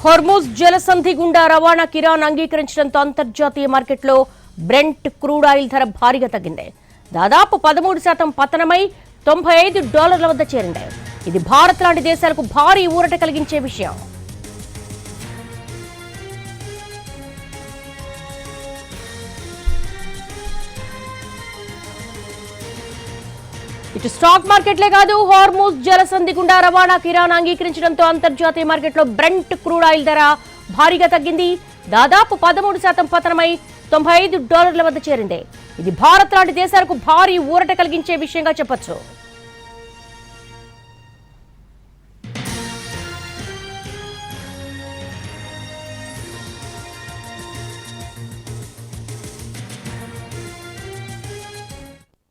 Hormuz జలసంధి గుండా రవాణాకి Iran అంగీకరించడంతో అంతర్జాతీయ మార్కెట్లో బ్రెంట్ క్రూడ్ ఆయిల్ ధర భారీగా తగ్గింది. దాదాపు 13% పతనమై $95 వద్ద చేరింది. ఇది భారత్ లాంటి దేశాలకు భారీ ఊరట కలిగించే విషయం. ఇటు స్టాక్ మార్కెట్లే కాదు, హార్ముజ్ జలసంధి గుండా రవాణాకి ఇరాన్ అంగీకరించడంతో అంతర్జాతీయ మార్కెట్లో బ్రెంట్ క్రూడ్ ఆయిల్ ధర భారీగా తగ్గింది. దాదాపు 13% పతనమై $95 వద్ద చేరింది. ఇది భారత్ లాంటి దేశాలకు భారీ ఊరట కలిగించే విషయంగా చెప్పొచ్చు.